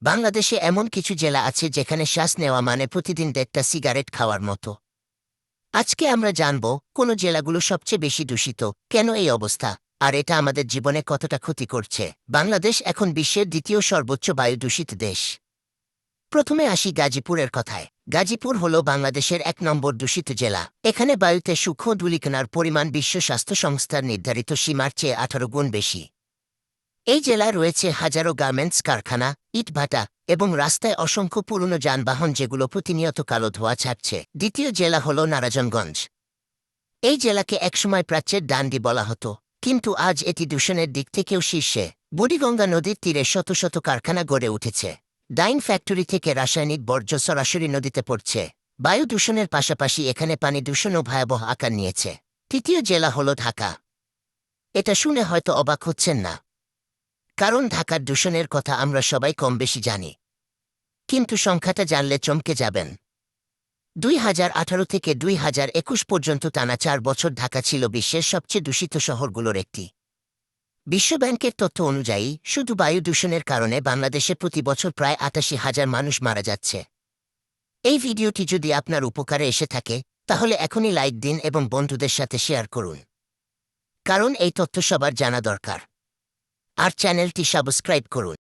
বাংলাদেশে এমন কিছু জেলা আছে যেখানে শ্বাস নেওয়া মানে প্রতিদিন ১.৫টা সিগারেট খাওয়ার মতো। আজকে আমরা জানব কোন জেলাগুলো সবচেয়ে বেশি দূষিত, কেন এই অবস্থা, আর এটা আমাদের জীবনে কতটা ক্ষতি করছে। বাংলাদেশ এখন বিশ্বের দ্বিতীয় সর্বোচ্চ বায়ু দূষিত দেশ। প্রথমে আসি গাজীপুরের কথায়। গাজীপুর হল বাংলাদেশের ১ নম্বর দূষিত জেলা। এখানে বায়ুতে সূক্ষ্ম ধূলিকণার পরিমাণ বিশ্ব স্বাস্থ্য সংস্থার নির্ধারিত সীমার চেয়ে ১৮ গুণ বেশি। এই জেলায় রয়েছে হাজারো গার্মেন্টস কারখানা, ইটভাটা এবং রাস্তায় অসংখ্য পুরনো যানবাহন যেগুলো প্রতিনিয়ত কালো ধোঁয়া ছাড়ছে। দ্বিতীয় জেলা হল নারায়ণগঞ্জ। এই জেলাকে একসময় প্রাচ্যের ডান্ডি বলা হতো, কিন্তু আজ এটি দূষণের দিক থেকেও শীর্ষে। বুড়িগঙ্গা নদীর তীরে শত শত কারখানা গড়ে উঠেছে। ডাইং ফ্যাক্টরি থেকে রাসায়নিক বর্জ্য সরাসরি নদীতে পড়ছে। বায়ু দূষণের পাশাপাশি এখানে পানি দূষণও ভয়াবহ আকার নিয়েছে। তৃতীয় জেলা হল ঢাকা। এটা শুনে হয়তো অবাক হচ্ছেন না, কারণ ঢাকার দূষণের কথা আমরা সবাই কম বেশি জানি, কিন্তু সংখ্যাটা জানলে চমকে যাবেন। ২০১৮ থেকে ২০২১ পর্যন্ত টানা ৪ বছর ঢাকা ছিল বিশ্বের সবচেয়ে দূষিত শহরগুলোর একটি। বিশ্বব্যাংকের তথ্য অনুযায়ী শুধু বায়ু দূষণের কারণে বাংলাদেশে প্রতি বছর প্রায় ৮৮,০০০ মানুষ মারা যাচ্ছে। এই ভিডিওটি যদি আপনার উপকারে এসে থাকে, তাহলে এখনই লাইক দিন এবং বন্ধুদের সাথে শেয়ার করুন, কারণ এই তথ্য সবার জানা দরকার। আর চ্যানেলটি সাবস্ক্রাইব করুন।